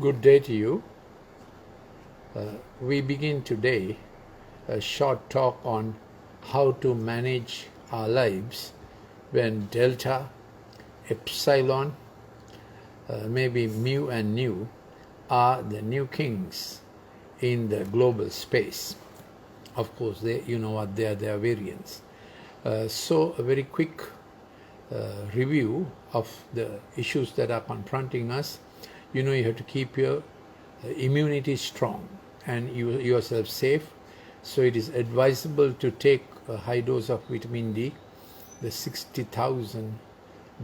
Good day to you. We begin today a short talk on how to manage our lives when delta, epsilon, maybe mu and nu are the new kings in the global space. Of course, you know what they are variants. So a very quick review of the issues that are confronting us. You know, you have to keep your immunity strong and yourself safe. So it is advisable to take a high dose of vitamin D, the 60,000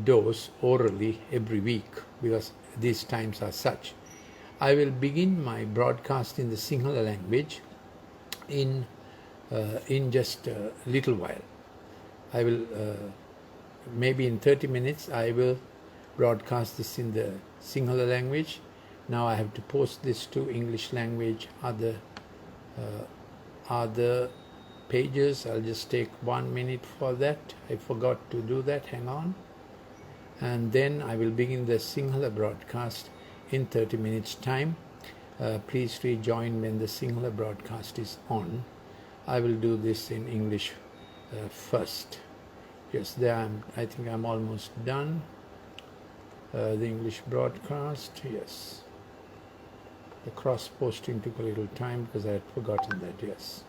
dose orally every week, because these times are such. I will begin my broadcast in the Sinhala language in just a little while. I will maybe in 30 minutes I will broadcast this in the Sinhala language. Now I have to post this to English language, other pages. I'll just take 1 minute for that. I forgot to do that, hang on. And then I will begin the Sinhala broadcast in 30 minutes time. Please rejoin when the Sinhala broadcast is on. I will do this in English first. Yes, I think I'm almost done. The English broadcast, yes. The cross-posting took a little time because I had forgotten that, yes.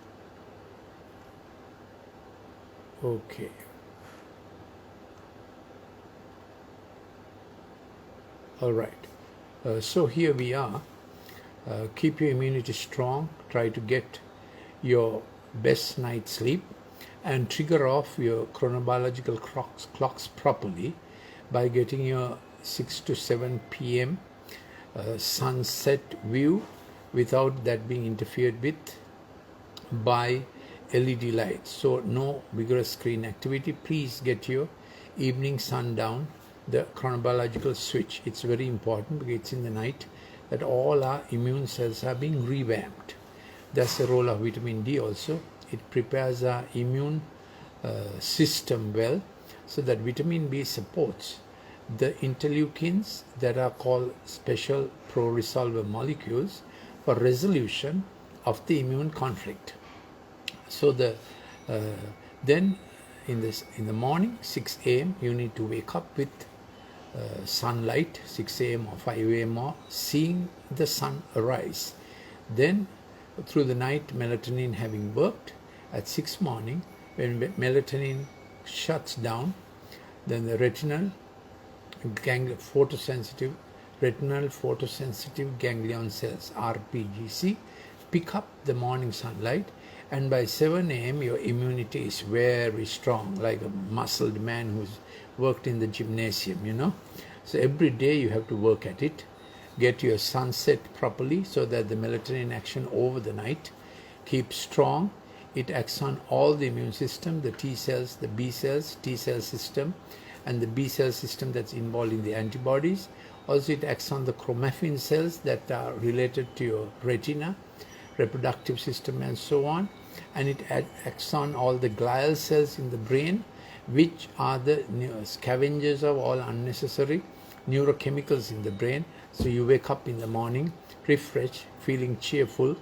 Okay. All right. So here we are. Keep your immunity strong. Try to get your best night's sleep and trigger off your chronobiological clocks properly by getting your 6 to 7 p.m. Sunset view without that being interfered with by LED lights. So no vigorous screen activity. Please get your evening sundown, the chronobiological switch. It's very important because it's in the night that all our immune cells are being revamped. That's the role of vitamin D also. It prepares our immune system well, so that vitamin B supports the interleukins that are called special pro-resolver molecules for resolution of the immune conflict. So then in the morning 6 a.m. you need to wake up with sunlight, 6 a.m. or 5 a.m. or seeing the sun arise. Then through the night, melatonin having worked, at 6 morning when melatonin shuts down, then the retinal photosensitive ganglion cells, RPGC, pick up the morning sunlight, and by 7 a.m. your immunity is very strong, like a muscled man who's worked in the gymnasium, you know. So every day you have to work at it. Get your sunset properly so that the melatonin action over the night keeps strong. It acts on all the immune system, the T cells, the B cells, T cell system, and the B cell system that's involved in the antibodies. Also it acts on the chromaffin cells that are related to your retina, reproductive system, and so on. And it acts on all the glial cells in the brain, which are the scavengers of all unnecessary neurochemicals in the brain. So you wake up in the morning refreshed, feeling cheerful,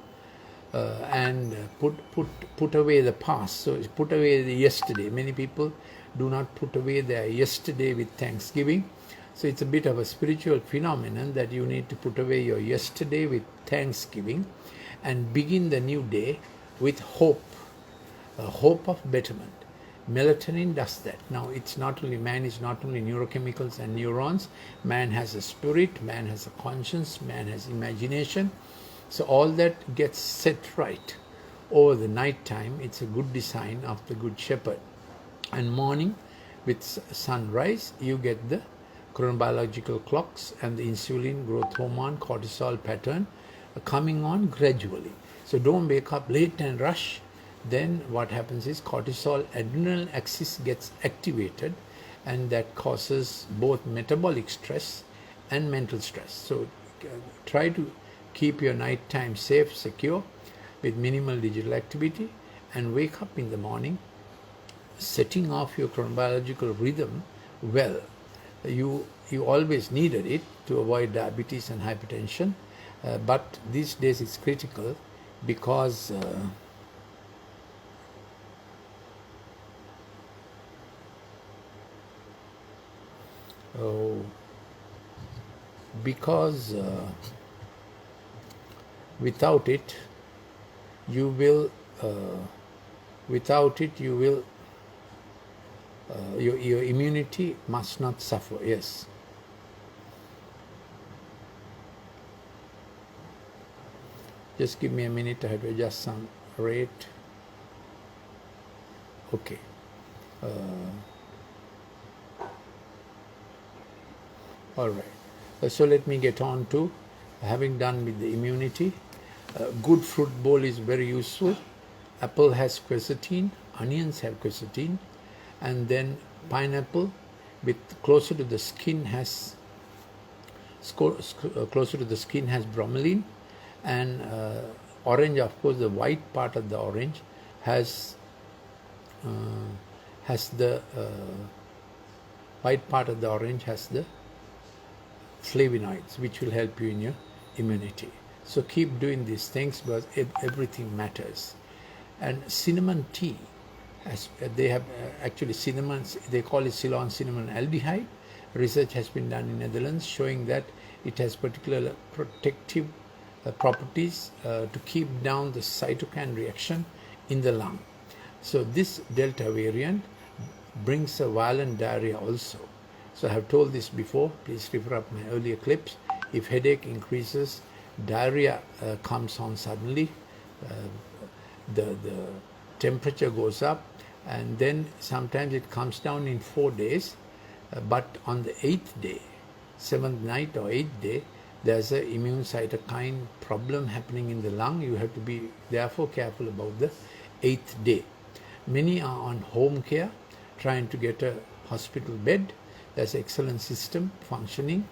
and put away the past. So put away the yesterday. Many people do not put away their yesterday with Thanksgiving. So it's a bit of a spiritual phenomenon that you need to put away your yesterday with Thanksgiving and begin the new day with hope, a hope of betterment. Melatonin does that. Now man is not only neurochemicals and neurons. Man has a spirit, man has a conscience, man has imagination. So all that gets set right over the night time. It's a good design of the Good Shepherd. And morning with sunrise you get the chronobiological clocks and the insulin, growth hormone, cortisol pattern coming on gradually. So don't wake up late and rush. Then what happens is cortisol adrenal axis gets activated, and that causes both metabolic stress and mental stress. So try to keep your night time safe, secure, with minimal digital activity, and wake up in the morning setting off your chronobiological rhythm well. You always needed it to avoid diabetes and hypertension, But these days it's critical because because without it you will your immunity must not suffer. Yes. Just give me a minute, I have to adjust some rate. Okay. All right. So let me get on to having done with the immunity. Good fruit bowl is very useful. Apple has quercetin, onions have quercetin, and then pineapple with closer to the skin has bromelain, and orange, of course, the white part of the orange has the flavonoids, which will help you in your immunity. So keep doing these things because everything matters. And cinnamon tea, they have actually cinnamon, they call it Ceylon cinnamon aldehyde. Research has been done in Netherlands showing that it has particular protective properties to keep down the cytokine reaction in the lung. So this Delta variant brings a violent diarrhea also. So I have told this before, please refer up my earlier clips. If headache increases, diarrhea comes on suddenly, the temperature goes up, and then sometimes it comes down in 4 days, but on the 8th day, 7th night or 8th day, there's an immune cytokine problem happening in the lung. You have to be therefore careful about the 8th day. Many are on home care, trying to get a hospital bed. There's an excellent system functioning.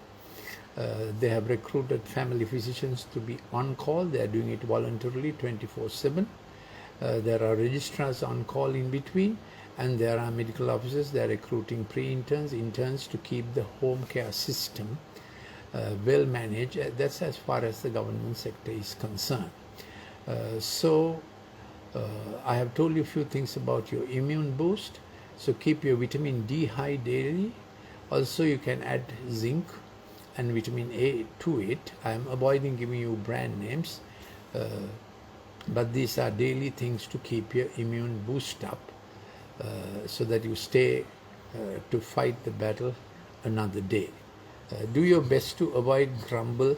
They have recruited family physicians to be on call. They are doing it voluntarily 24/7. There are registrars on call in between, and there are medical officers. They are recruiting pre-interns, interns to keep the home care system well managed. That's as far as the government sector is concerned. I have told you a few things about your immune boost. So keep your vitamin D high daily. Also you can add zinc and vitamin A to it. I am avoiding giving you brand names, but these are daily things to keep your immune boost up so that you stay to fight the battle another day. Do your best to avoid grumble,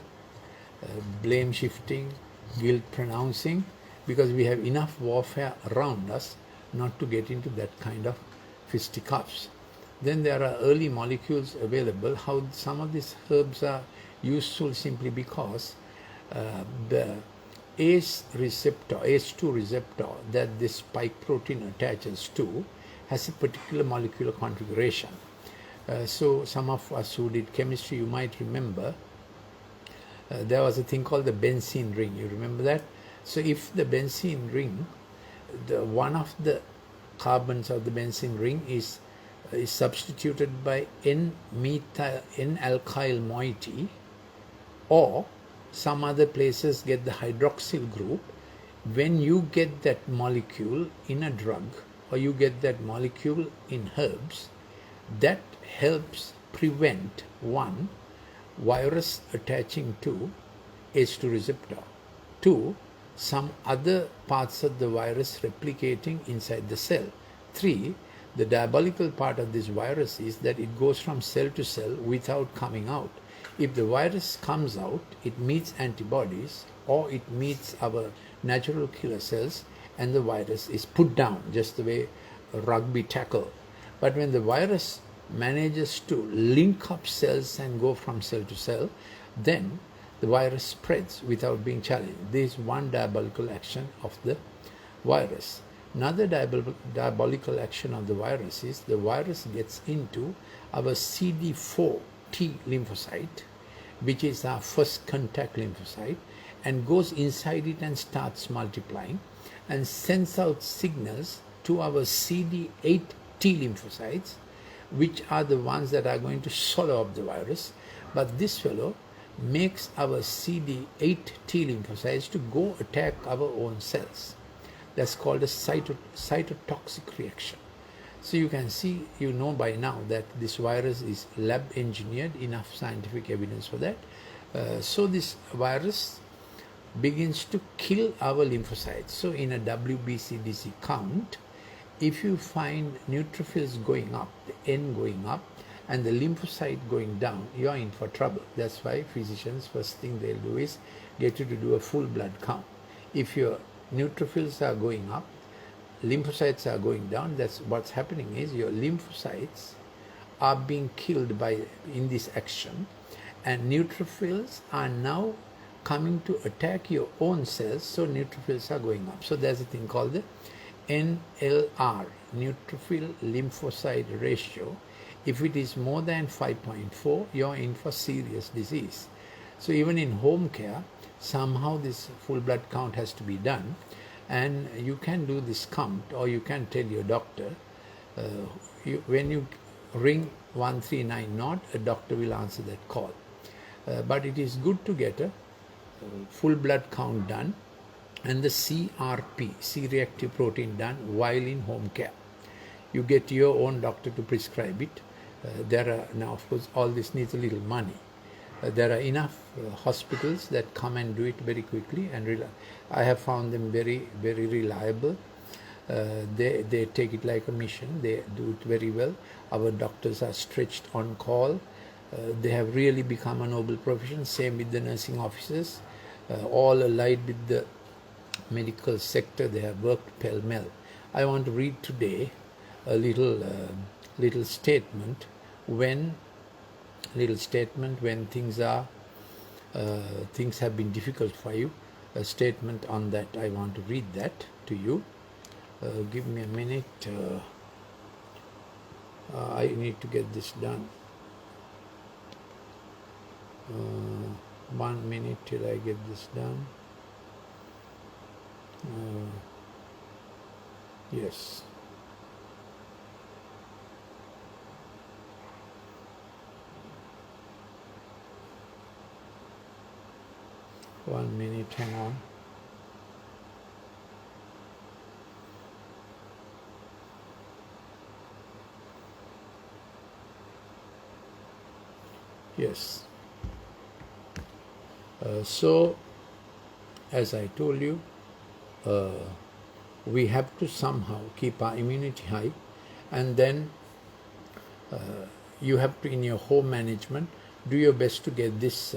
blame shifting, guilt pronouncing, because we have enough warfare around us not to get into that kind of fisticuffs. Then there are early molecules available. How some of these herbs are useful simply because the ACE2 receptor that this spike protein attaches to has a particular molecular configuration. So some of us who did chemistry, you might remember there was a thing called the benzene ring. You remember that? So if the benzene ring, one of the carbons of the benzene ring is substituted by N-alkyl moiety, or some other places get the hydroxyl group, when you get that molecule in a drug or you get that molecule in herbs, that helps prevent one, virus attaching to ACE2 receptor, two, some other parts of the virus replicating inside the cell, three, the diabolical part of this virus is that it goes from cell to cell without coming out. If the virus comes out, it meets antibodies or it meets our natural killer cells and the virus is put down, just the way a rugby tackle. But when the virus manages to link up cells and go from cell to cell, then the virus spreads without being challenged. This is one diabolical action of the virus. Another diabolical action of the virus is the virus gets into our CD4 T lymphocyte, which is our first contact lymphocyte, and goes inside it and starts multiplying and sends out signals to our CD8 T lymphocytes, which are the ones that are going to swallow up the virus. But this fellow makes our CD8 T lymphocytes to go attack our own cells. That's called a cytotoxic reaction. So you can see, you know by now that this virus is lab engineered, enough scientific evidence for that. So this virus begins to kill our lymphocytes. So in a WBCDC count, if you find neutrophils going up, the N going up, and the lymphocyte going down, you are in for trouble. That's why physicians, first thing they'll do is get you to do a full blood count. If your neutrophils are going up, lymphocytes are going down, that's what's happening is your lymphocytes are being killed in this action, and neutrophils are now coming to attack your own cells, so neutrophils are going up. So there's a thing called the NLR, neutrophil lymphocyte ratio. If it is more than 5.4, you're in for serious disease. So even in home care, somehow this full blood count has to be done, and you can do this count, or you can tell your doctor. When you ring 139 a doctor will answer that call. But it is good to get a full blood count done and the CRP, C-reactive protein, done while in home care. You get your own doctor to prescribe it. There are now, of course, all this needs a little money. There are enough hospitals that come and do it very quickly, and I have found them very, very reliable. They take it like a mission. They do it very well. Our doctors are stretched on call. They have really become a noble profession. Same with the nursing officers. All allied with the medical sector, they have worked pell-mell. I want to read today a little statement when things have been difficult for you. A statement on that. I want to read that to you. Give me a minute. I need to get this done. 1 minute till I get this done. Yes. One minute, hang on. Yes. So, as I told you, we have to somehow keep our immunity high, and then you have to, in your home management, do your best to get this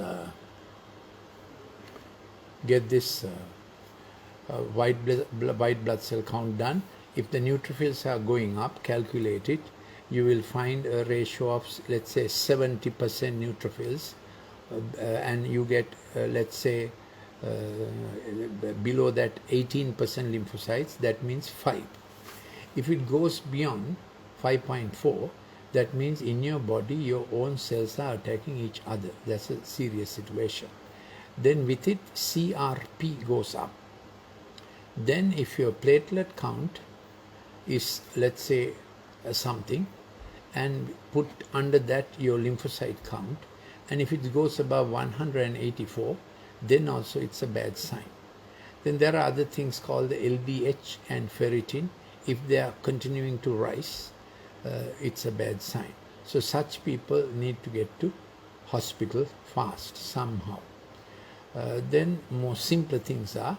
white blood cell count done. If the neutrophils are going up, calculate it. You will find a ratio of, let's say, 70% neutrophils, and you get, let's say, below that 18% lymphocytes. That means 5. If it goes beyond 5.4, that means in your body your own cells are attacking each other. That's a serious situation. Then with it, CRP goes up. Then if your platelet count is, let's say, something, and put under that your lymphocyte count, and if it goes above 184, then also it's a bad sign. Then there are other things called the LDH and ferritin. If they are continuing to rise, it's a bad sign. So such people need to get to hospital fast somehow. Then more simpler things are,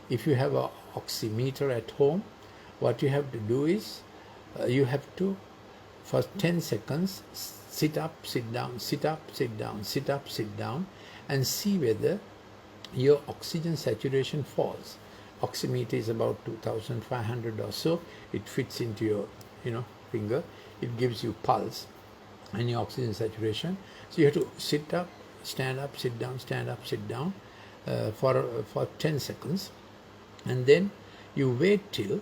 if you have an oximeter at home, what you have to do is, you have to, for 10 seconds, sit up, sit down, sit up, sit down, sit up, sit down, and see whether your oxygen saturation falls. Oximeter is about 2,500 or so. It fits into your, finger. It gives you pulse and your oxygen saturation. So you have to sit up, stand up, sit down, stand up, sit down for 10 seconds, and then you wait till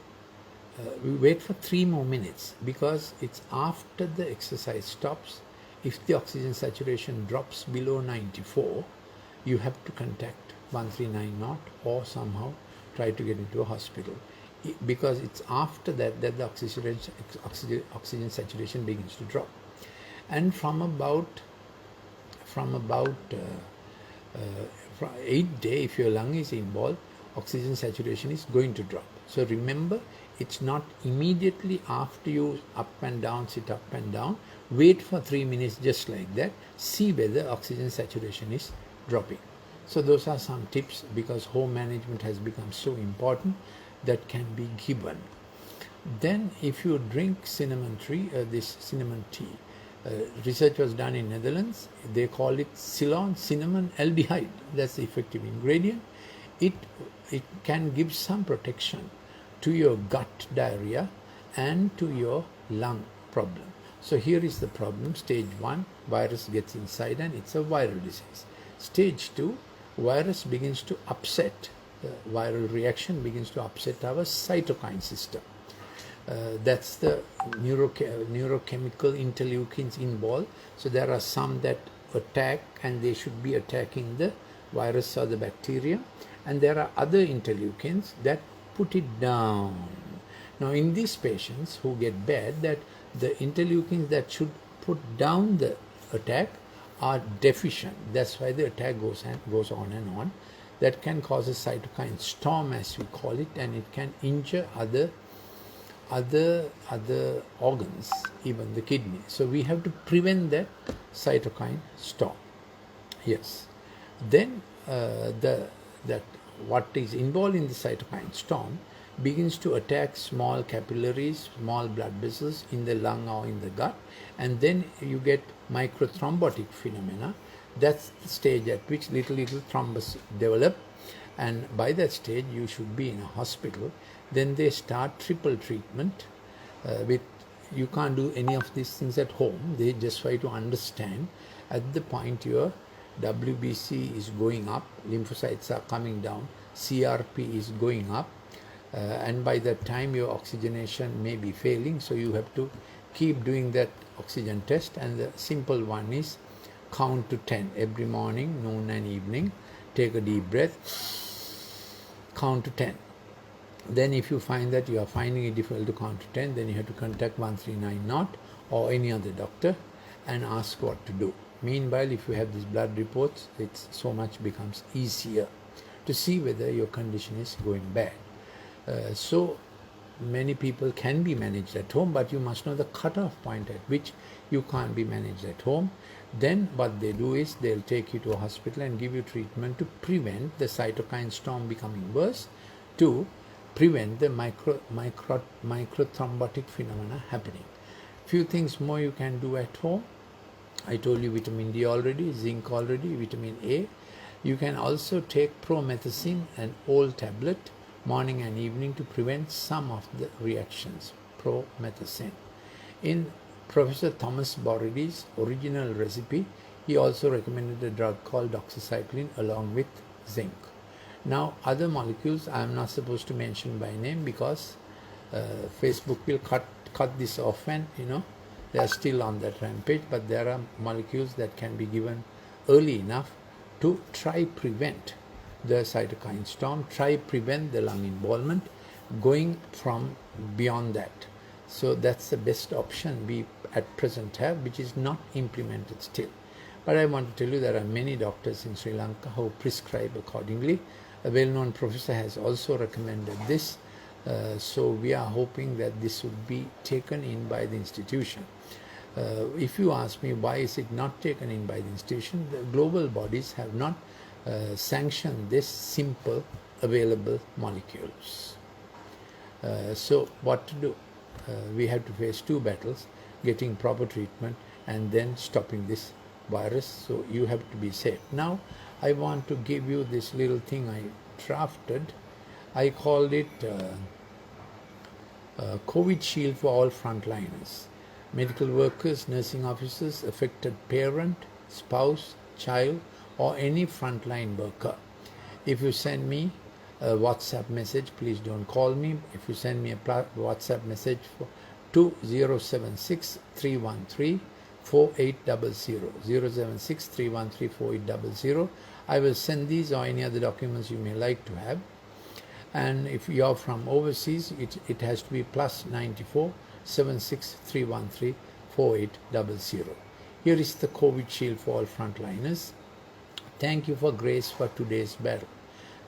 we wait for 3 more minutes, because it's after the exercise stops. If the oxygen saturation drops below 94, you have to contact 139 or somehow try to get into a hospital, because it's after that the oxygen saturation begins to drop. And from about For 8 days, if your lung is involved, oxygen saturation is going to drop. So remember, it's not immediately after you up and down, sit up and down. Wait for 3 minutes just like that. See whether oxygen saturation is dropping. So those are some tips, because home management has become so important, that can be given. Then if you drink cinnamon tea, research was done in Netherlands. They call it Ceylon cinnamon aldehyde. That's the effective ingredient. It can give some protection to your gut diarrhea and to your lung problem. So here is the problem. Stage 1, virus gets inside and it's a viral disease. Stage 2, virus begins to upset, the viral reaction begins to upset our cytokine system. That's the neurochemical interleukins involved. So there are some that attack, and they should be attacking the virus or the bacteria, and there are other interleukins that put it down. Now in these patients who get bad, that the interleukins that should put down the attack are deficient. That's why the attack goes on and on. That can cause a cytokine storm, as we call it, and it can injure other organs, even the kidney. So we have to prevent that cytokine storm. Yes. Then that what is involved in the cytokine storm begins to attack small capillaries, small blood vessels in the lung or in the gut, and then you get microthrombotic phenomena. That's the stage at which little thrombus develop, and by that stage you should be in a hospital. Then they start triple treatment you can't do any of these things at home. They just try to understand at the point your WBC is going up, lymphocytes are coming down, CRP is going up, and by that time your oxygenation may be failing, so you have to keep doing that oxygen test. And the simple one is count to 10 every morning, noon and evening. Take a deep breath, count to 10. Then if you find that you are finding it difficult to count to 10, then you have to contact 139 or any other doctor and ask what to do. Meanwhile, if you have these blood reports, it's so much becomes easier to see whether your condition is going bad. So many people can be managed at home, but you must know the cutoff point at which you can't be managed at home. Then what they do is they'll take you to a hospital and give you treatment to prevent the cytokine storm becoming worse, to prevent the microthrombotic phenomena happening. Few things more you can do at home. I told you vitamin D already, zinc already, vitamin A. You can also take promethazine, an old tablet, morning and evening to prevent some of the reactions. Promethazine. In Professor Thomas Boridy's original recipe, he also recommended a drug called doxycycline along with zinc. Now other molecules I am not supposed to mention by name, because Facebook will cut this off, and they are still on that rampage. But there are molecules that can be given early enough to try prevent the cytokine storm, try prevent the lung involvement going from beyond that. So that's the best option we at present have, which is not implemented still. But I want to tell you there are many doctors in Sri Lanka who prescribe accordingly. A well-known professor has also recommended this. So we are hoping that this would be taken in by the institution. If you ask me why is it not taken in by the institution, the global bodies have not sanctioned this simple available molecules. So what to do? We have to face two battles: getting proper treatment and then stopping this virus. So you have to be safe. Now I want to give you this little thing I drafted. I called it COVID Shield for all frontliners: medical workers, nursing officers, affected parent, spouse, child, or any frontline worker. If you send me a WhatsApp message, please don't call me. If you send me a WhatsApp message to 076 313 4800, 076 313 4800, I will send these or any other documents you may like to have. And if you are from overseas, it has to be plus 94 76 313 4800. Here is the COVID Shield for all frontliners. Thank you for grace for today's battle.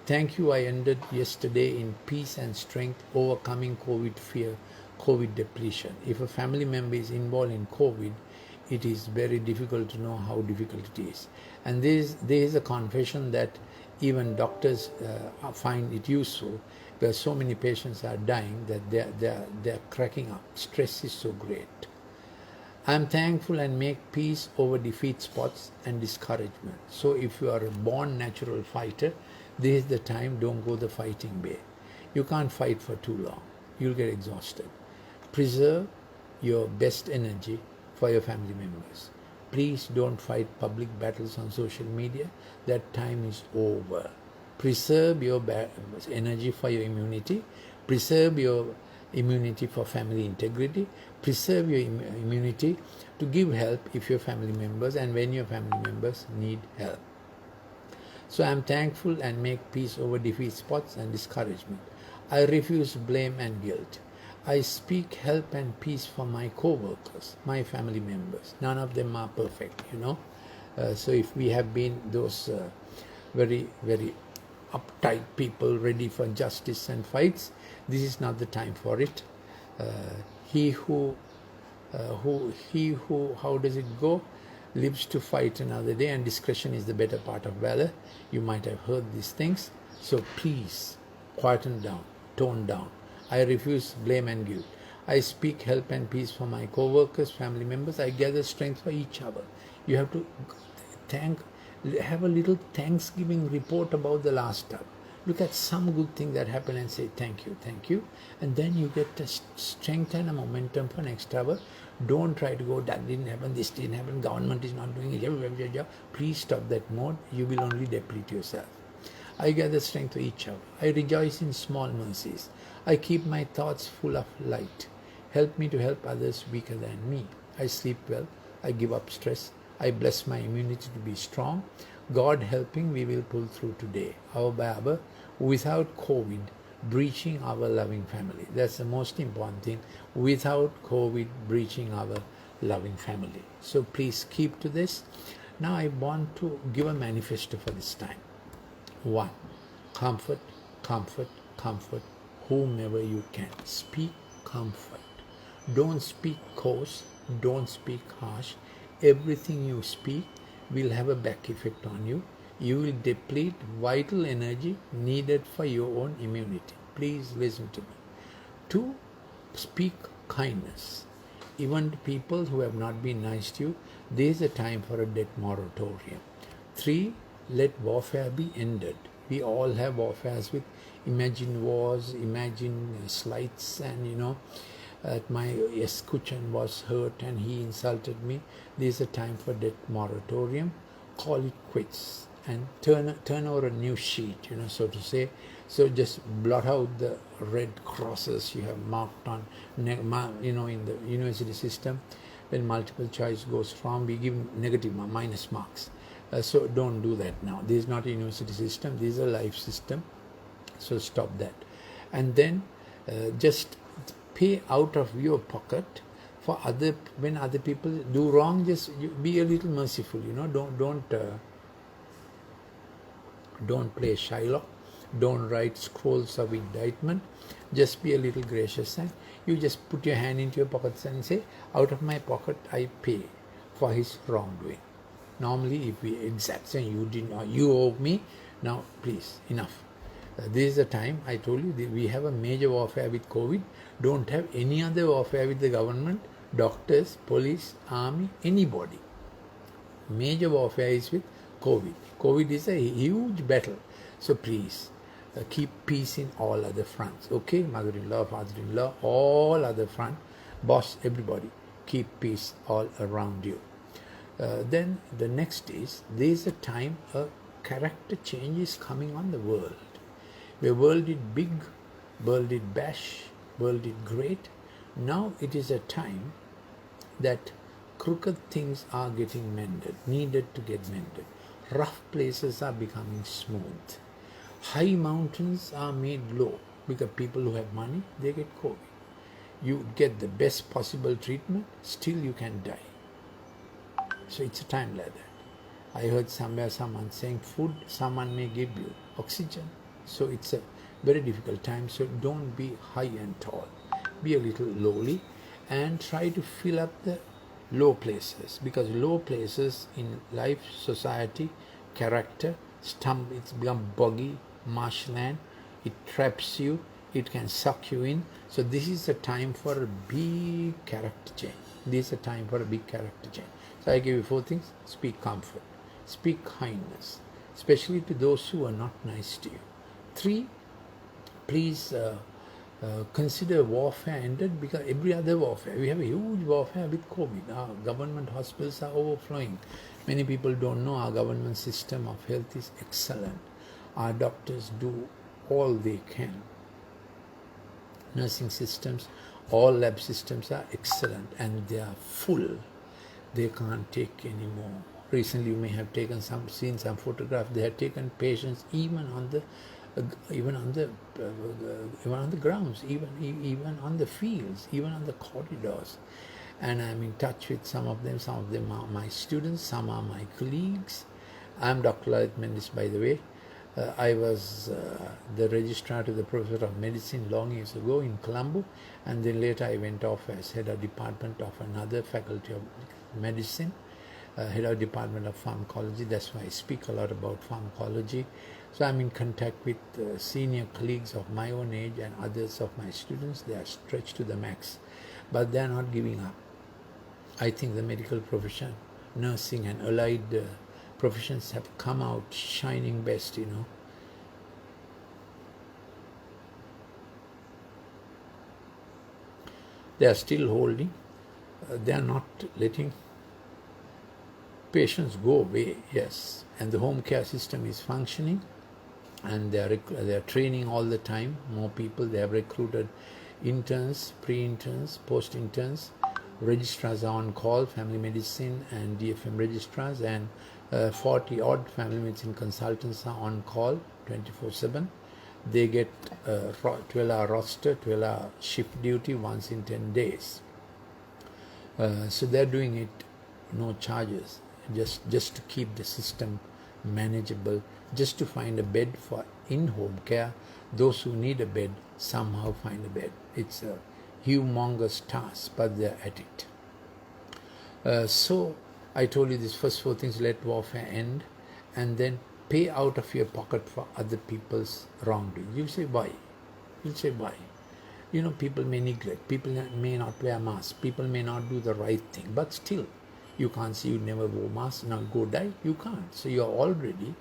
Thank you, I ended yesterday in peace and strength, overcoming COVID fear, COVID depletion. If a family member is involved in COVID, it is very difficult to know how difficult it is. And there is a confession that even doctors find it useful, because so many patients are dying that they're cracking up. Stress is so great. I am thankful and make peace over defeat spots and discouragement. So if you are a born natural fighter, this is the time. Don't go the fighting way. You can't fight for too long. You'll get exhausted. Preserve your best energy for your family members. Please don't fight public battles on social media. That time is over. Preserve your energy for your immunity. Preserve your immunity for family integrity. Preserve your immunity to give help if your family members and when your family members need help. So I am thankful and make peace over defeat spots and discouragement. I refuse blame and guilt. I speak help and peace for my co-workers, my family members. None of them are perfect, so if we have been those very, very uptight people ready for justice and fights, this is not the time for it. He who, how does it go? Lives to fight another day, and discretion is the better part of valor. You might have heard these things. So please, quieten down, tone down. I refuse blame and guilt. I speak help and peace for my co-workers, family members. I gather strength for each other. You have to have a little Thanksgiving report about the last time. Look at some good thing that happened and say thank you, and then you get the strength and a momentum for next hour. Don't try to go, that didn't happen, this didn't happen, government is not doing it. Please stop that mode. You will only deplete yourself. I gather strength for each other. I rejoice in small mercies. I keep my thoughts full of light. Help me to help others weaker than me. I sleep well. I give up stress. I bless my immunity to be strong. God helping, we will pull through today. Hour by hour, without COVID breaching our loving family. That's the most important thing. Without COVID breaching our loving family. So please keep to this. Now I want to give a manifesto for this time. 1. Comfort, comfort, comfort. Whomever you can. Speak comfort. Don't speak coarse. Don't speak harsh. Everything you speak will have a back effect on you. You will deplete vital energy needed for your own immunity. Please listen to me. 2. Speak kindness. Even to people who have not been nice to you, there is a time for a death moratorium. 3. Let warfare be ended. We all have warfares with imagined wars, imagined slights, and my escuchan was hurt and he insulted me. There is a time for death moratorium. Call it quits and turn over a new sheet, so to say. So just blot out the red crosses you have marked on, in the university system. When multiple choice goes wrong, we give negative minus marks. So don't do that now. This is not a university system. This is a life system. So stop that. And then just pay out of your pocket for when other people do wrong. Just be a little merciful. Don't play Shylock. Don't write scrolls of indictment. Just be a little gracious, and you just put your hand into your pockets and say, out of my pocket I pay for his wrongdoing. Normally, if we exact say you owe me, now please, enough. This is the time. I told you we have a major warfare with COVID. Don't have any other warfare with the government, doctors, police, army, anybody. Major warfare is with COVID. COVID is a huge battle. So please, keep peace in all other fronts. Okay, mother-in-law, father-in-law, all other front, boss, everybody. Keep peace all around you. Then the next is, there is a time a character change is coming on the world. The world did big, world did bash, world did great. Now it is a time that crooked things are getting mended, needed to get mended. Rough places are becoming smooth. High mountains are made low because people who have money, they get COVID. You get the best possible treatment, still you can die. So it's a time like that. I heard somewhere someone saying food someone may give you, oxygen. So it's a very difficult time. So don't be high and tall. Be a little lowly and try to fill up the low places, because low places in life, society, character, it's become boggy, marshland, it traps you, it can suck you in. So this is a time for a big character change. This is a time for a big character change. So I give you 4 things. Speak comfort, speak kindness, especially to those who are not nice to you. 3, please consider warfare ended, because every other warfare, we have a huge warfare with COVID. Our government hospitals are overflowing. Many people don't know our government system of health is excellent. Our doctors do all they can. Nursing systems, all lab systems are excellent, and they are full. They can't take any more. Recently, you may have seen some photographs. They have taken patients even on the grounds, even on the fields, even on the corridors. And I'm in touch with some of them. Some of them are my students, some are my colleagues. I'm Dr. Lalith Mendis, by the way. I was the registrar to the professor of medicine long years ago in Colombo, and then later I went off as head of department of another faculty of medicine, head of department of pharmacology. That's why I speak a lot about pharmacology. So I'm in contact with senior colleagues of my own age and others of my students. They are stretched to the max, but they are not giving up. I think the medical profession, nursing and allied professions have come out shining best, They are still holding. They are not letting patients go away, yes. And the home care system is functioning, and they are training all the time. More people. They have recruited interns, pre-interns, post-interns. Registrars are on call, family medicine and DFM registrars, and 40 odd family medicine consultants are on call 24/7. They get 12-hour roster, 12-hour shift duty once in 10 days. So they're doing it, no charges, just to keep the system manageable, just to find a bed for in-home care. Those who need a bed somehow find a bed. It's a humongous task, but they're at it. So I told you these first 4 things: let warfare end, and then pay out of your pocket for other people's wrongdoing. You say why? You'll say why? People may neglect, people may not wear masks, people may not do the right thing, but still, you can't say you never wore masks, now go die. You can't. So you're already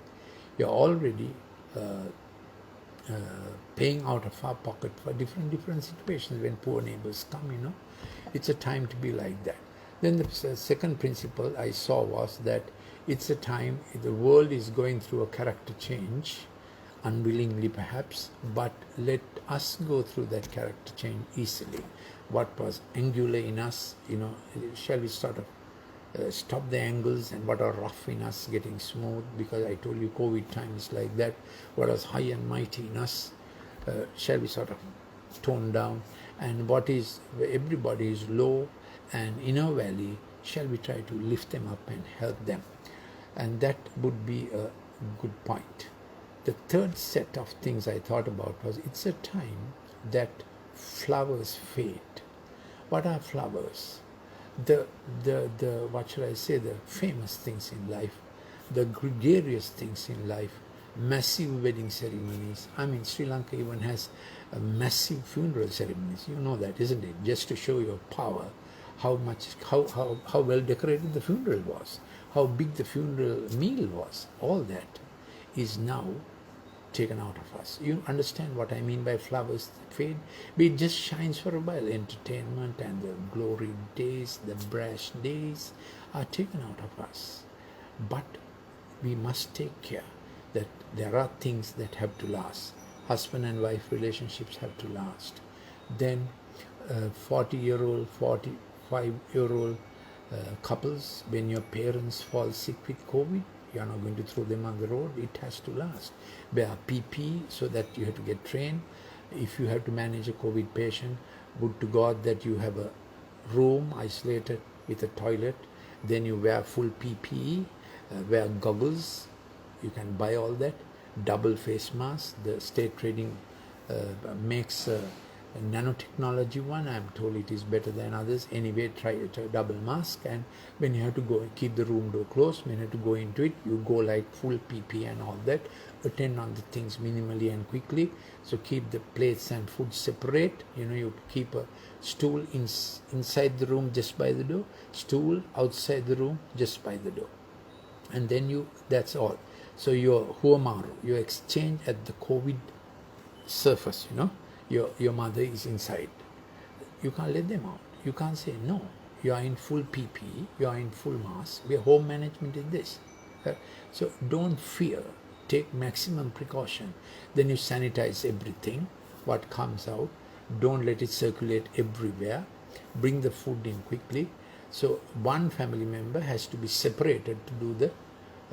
paying out of our pocket for different situations. When poor neighbors come, it's a time to be like that. Then the second principle I saw was that it's a time, the world is going through a character change, unwillingly perhaps, but let us go through that character change easily. What was angular in us, shall we sort of stop the angles, and what are rough in us getting smooth, because I told you COVID time is like that. What was high and mighty in us, shall we sort of tone down, and everybody is low and in a valley, shall we try to lift them up and help them? And that would be a good point. The third set of things I thought about was, it's a time that flowers fade. What are flowers? The what should I say, the famous things in life, the gregarious things in life, massive wedding ceremonies. Sri Lanka even has a massive funeral ceremonies. You know that, isn't it? Just to show your power, how well decorated the funeral was, how big the funeral meal was. All that is now taken out of us. You understand what I mean by flowers that fade? But it just shines for a while. Entertainment and the glory days, the brash days are taken out of us. But we must take care that there are things that have to last. Husband and wife relationships have to last. Then 40-year-old, 45-year-old couples, when your parents fall sick with COVID, you are not going to throw them on the road. It has to last. Wear PPE so that you have to get trained. If you have to manage a COVID patient, would to God that you have a room isolated with a toilet. Then you wear full PPE. Wear goggles, you can buy all that. Double face mask, the state trading makes a nanotechnology one. I'm told it is better than others. Anyway, try it, a double mask. And when you have to go, keep the room door closed. When you have to go into it, you go like full PP and all that. Attend on the things minimally and quickly. So keep the plates and food separate. You keep a stool inside the room just by the door, stool outside the room just by the door, and then that's all. So your huamaru, you exchange at the COVID surface. Your mother is inside. You can't let them out. You can't say no. You are in full PPE, you are in full mask. Your home management is this. So don't fear. Take maximum precaution. Then you sanitize everything what comes out. Don't let it circulate everywhere. Bring the food in quickly. So one family member has to be separated to do the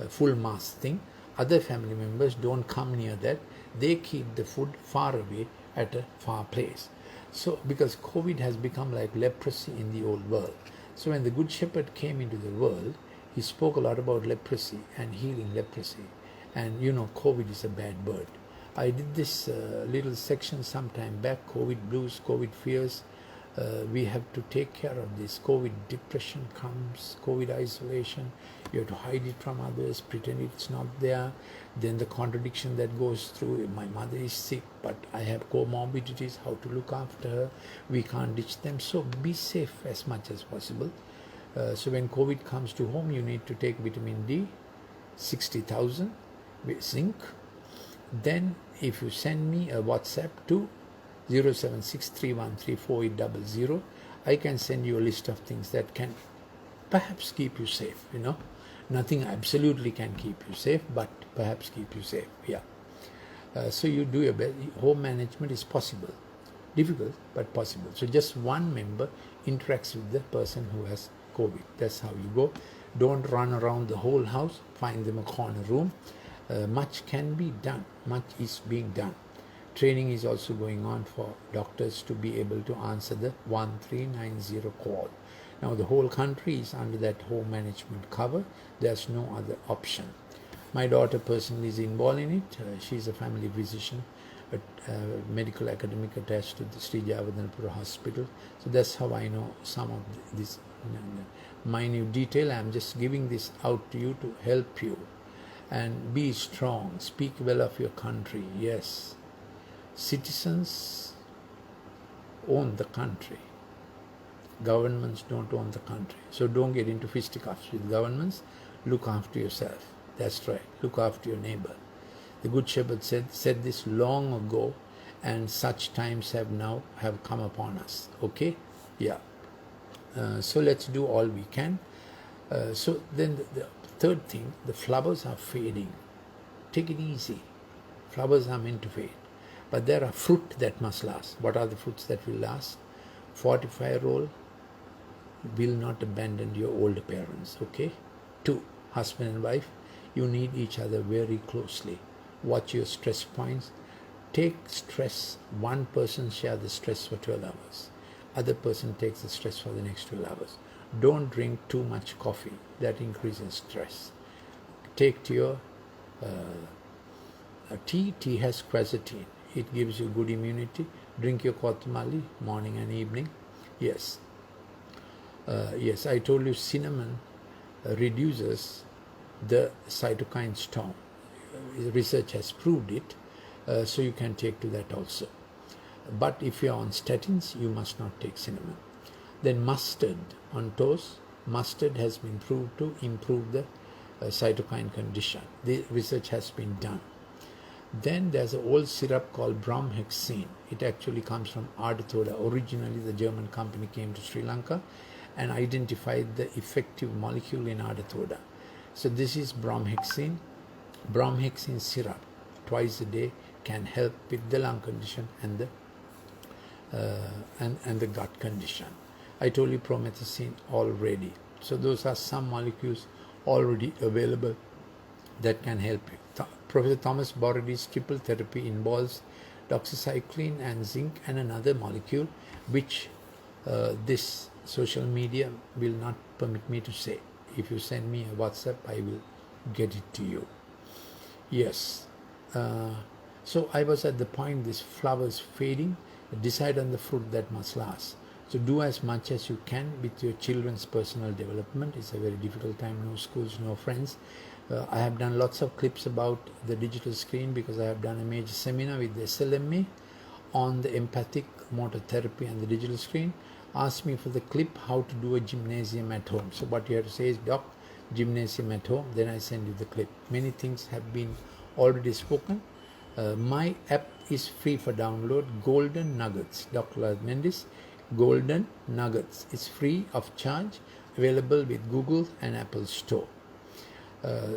full mask thing. Other family members don't come near that. They keep the food far away at a far place. So because COVID has become like leprosy in the old world. So when the Good Shepherd came into the world, he spoke a lot about leprosy and healing leprosy. And COVID is a bad bird. I did this little section some time back, COVID blues, COVID fears. We have to take care of this. COVID depression comes, COVID isolation. You have to hide it from others, pretend it's not there. Then the contradiction that goes through, my mother is sick, but I have comorbidities, how to look after her. We can't ditch them. So be safe as much as possible. So when COVID comes to home, you need to take vitamin D, 60,000, zinc. Then if you send me a WhatsApp to 076313480, I can send you a list of things that can perhaps keep you safe. Nothing absolutely can keep you safe, but perhaps keep you safe. So you do your best. Home management is possible, difficult but possible. So just one member interacts with the person who has COVID. That's how you go. Don't run around the whole house. Find them a corner room. Much can be done. Much is being done. Training is also going on for doctors to be able to answer the 1390 call. Now the whole country is under that home management cover. There's no other option. My daughter personally is involved in it. She's a family physician, a medical academic attached to the Sri Javadanapura Hospital. So that's how I know some of this minute detail. I'm just giving this out to you to help you. And be strong. Speak well of your country. Yes. Citizens own the country. Governments don't own the country. So don't get into fisticuffs with governments. Look after yourself. That's right. Look after your neighbor. The Good Shepherd said this long ago, and such times have come upon us. Okay? So let's do all we can. So then the third thing, the flowers are fading. Take it easy. Flowers are meant to fade. But there are fruit that must last. What are the fruits that will last? 45-year-old will not abandon your older parents. Okay? 2, husband and wife, you need each other very closely. Watch your stress points. Take stress. One person share the stress for 12 hours. Other person takes the stress for the next 12 hours. Don't drink too much coffee. That increases stress. Take to your tea. Tea has quercetin. It gives you good immunity. Drink your kothmali morning and evening. Yes, I told you cinnamon reduces the cytokine storm. Research has proved it. So you can take to that also. But if you are on statins, you must not take cinnamon. Then mustard on toast. Mustard has been proved to improve the cytokine condition. The research has been done. Then there's an old syrup called bromhexine. It actually comes from Ardithoda. Originally, the German company came to Sri Lanka and identified the effective molecule in Ardithoda. So this is bromhexine. Bromhexine syrup twice a day can help with the lung condition and the gut condition. I told you promethazine already. So those are some molecules already available that can help you. Professor Thomas Borady's triple therapy involves doxycycline and zinc and another molecule which this social media will not permit me to say. If you send me a WhatsApp, I will get it to you. Yes. So I was at the point this flowers fading. Decide on the fruit that must last. So do as much as you can with your children's personal development. It's a very difficult time. No schools, no friends. I have done lots of clips about the digital screen because I have done a major seminar with the SLMA on the empathic motor therapy and the digital screen. Ask me for the clip how to do a gymnasium at home. So what you have to say is, Doc, gymnasium at home. Then I send you the clip. Many things have been already spoken. My app is free for download. Golden Nuggets, Dr. Mendis. Golden Nuggets. It's free of charge, available with Google and Apple Store.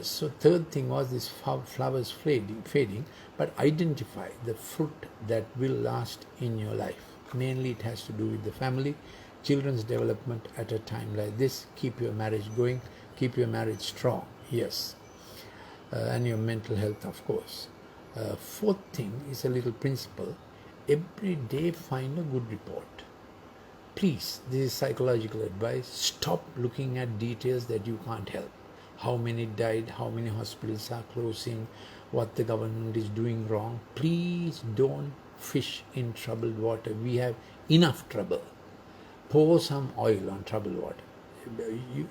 So third thing was this flowers fading, but identify the fruit that will last in your life. Mainly it has to do with the family, children's development at a time like this. Keep your marriage going, keep your marriage strong, yes, and your mental health, of course. Fourth thing is a little principle. Every day find a good report. Please, this is psychological advice. Stop looking at details that you can't help. How many died, how many hospitals are closing, what the government is doing wrong. Please don't fish in troubled water. We have enough trouble. Pour some oil on troubled water.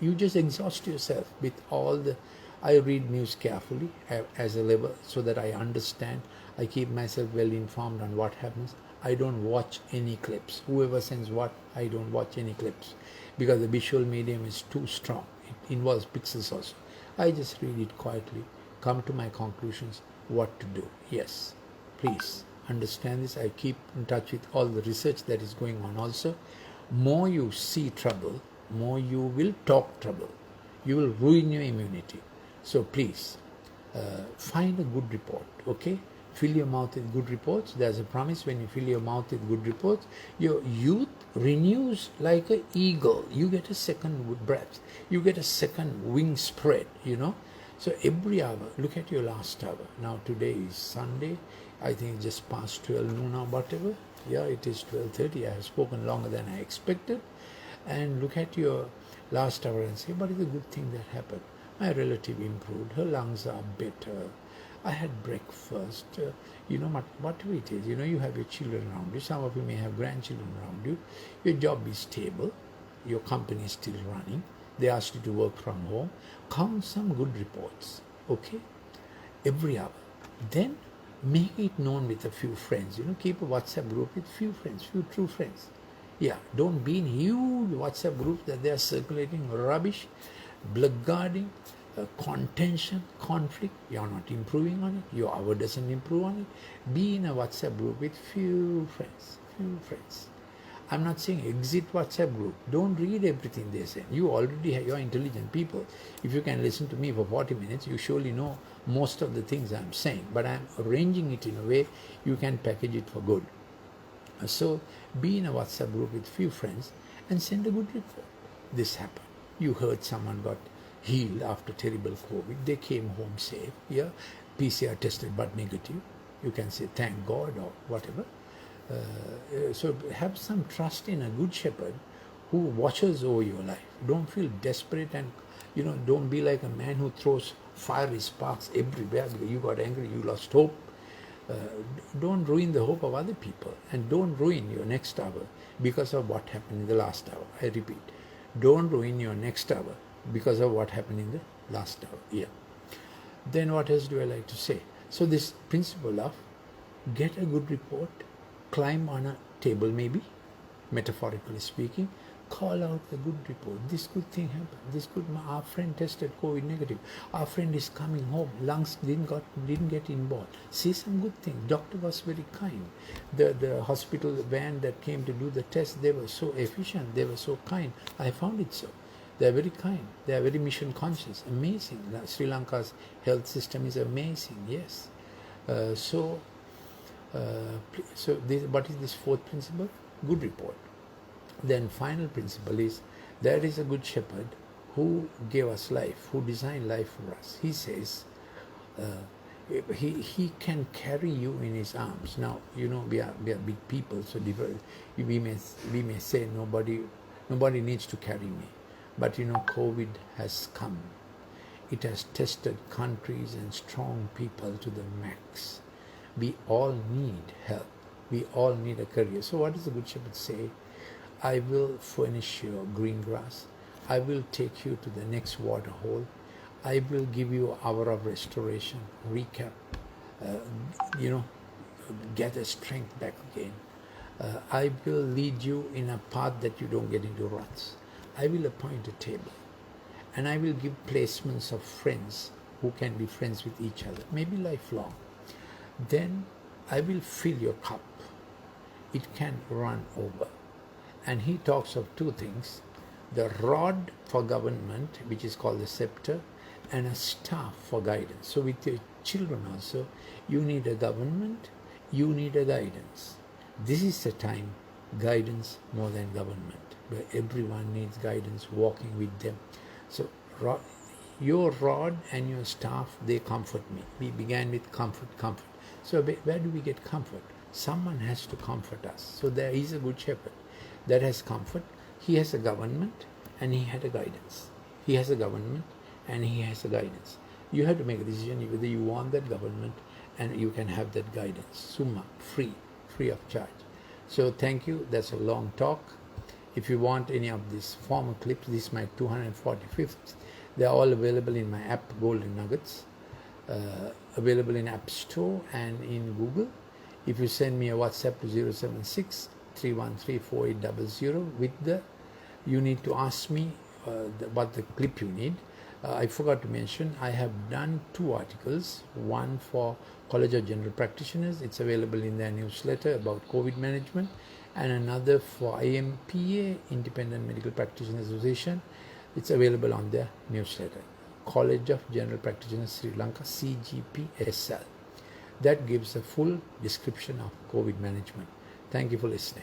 You just exhaust yourself with all the... I read news carefully as a level so that I understand. I keep myself well informed on what happens. I don't watch any clips. Whoever sends what, I don't watch any clips because the visual medium is too strong. It involves pixels also. I just read it quietly, come to my conclusions, what to do. Yes, please understand this. I keep in touch with all the research that is going on also. More you see trouble, more you will talk trouble. You will ruin your immunity. So please, find a good report, okay? Fill your mouth with good reports. There's a promise, when you fill your mouth with good reports, your youth renews like an eagle. You get a second breath. You get a second wing spread, you know. So every hour, look at your last hour. Now today is Sunday. I think it's just past 12 noon or whatever. Yeah, it is 12:30. I have spoken longer than I expected. And look at your last hour and say, what is the good thing that happened? My relative improved. Her lungs are better. I had breakfast, you know, whatever it is, you know, you have your children around you. Some of you may have grandchildren around you. Your job is stable. Your company is still running. They asked you to work from home. Count some good reports, okay? Every hour. Then make it known with a few friends. You know, keep a WhatsApp group with few friends, few true friends. Yeah, don't be in huge WhatsApp groups that they are circulating rubbish, blackguarding, contention, conflict. You are not improving on it. Your hour doesn't improve on it. Be in a WhatsApp group with few friends, few friends. I'm not saying exit WhatsApp group. Don't read everything they say. You already have, you're intelligent people. If you can listen to me for 40 minutes, you surely know most of the things I'm saying. But I'm arranging it in a way you can package it for good. So be in a WhatsApp group with few friends and send a good report. This happened. You heard someone got healed after terrible COVID. They came home safe. Yeah, PCR tested but negative. You can say thank God or whatever. So have some trust in a good shepherd who watches over your life. Don't feel desperate and, you know, don't be like a man who throws fiery sparks everywhere because you got angry, you lost hope. Don't ruin the hope of other people, and don't ruin your next hour because of what happened in the last hour. I repeat, don't ruin your next hour because of what happened in the last hour. Yeah. Then what else do I like to say? So this principle of get a good report, climb on a table maybe, metaphorically speaking, call out the good report. This good thing happened. This good, our friend tested COVID negative. Our friend is coming home. Lungs didn't get involved. Say some good thing. Doctor was very kind. The hospital van that came to do the test, they were so efficient. They were so kind. I found it so. They are very kind. They are very mission conscious. Amazing. Sri Lanka's health system is amazing. Yes. So what is this fourth principle? Good report. Then final principle is there is a good shepherd who gave us life, who designed life for us. He says he can carry you in his arms. Now, you know, we are big people, so we may say nobody needs to carry me. But you know, COVID has come. It has tested countries and strong people to the max. We all need help. We all need a career. So what does the Good Shepherd say? I will furnish your green grass. I will take you to the next water hole. I will give you an hour of restoration, recap, gather strength back again. I will lead you in a path that you don't get into ruts. I will appoint a table. And I will give placements of friends who can be friends with each other, maybe lifelong. Then I will fill your cup. It can run over. And he talks of two things: the rod for government, which is called the scepter, and a staff for guidance. So with your children also, you need a government, you need a guidance. This is the time, guidance more than government, where everyone needs guidance, walking with them. So your rod and your staff, they comfort me. We began with comfort. So where do we get comfort? Someone has to comfort us. So there is a Good Shepherd that has comfort. He has a government and he had a guidance. He has a government and he has a guidance. You have to make a decision whether you want that government and you can have that guidance. Summa, free of charge. So thank you. That's a long talk. If you want any of these former clips, this is my 245th. They are all available in my app, Golden Nuggets, available in App Store and in Google. If you send me a WhatsApp to 076 313 4800 with you need to ask me what the clip you need. I forgot to mention, I have done 2 articles, one for College of General Practitioners, it's available in their newsletter about COVID management, and another for IMPA, Independent Medical Practitioners Association. It's available on their newsletter, College of General Practitioners Sri Lanka, CGPSL. That gives a full description of COVID management. Thank you for listening.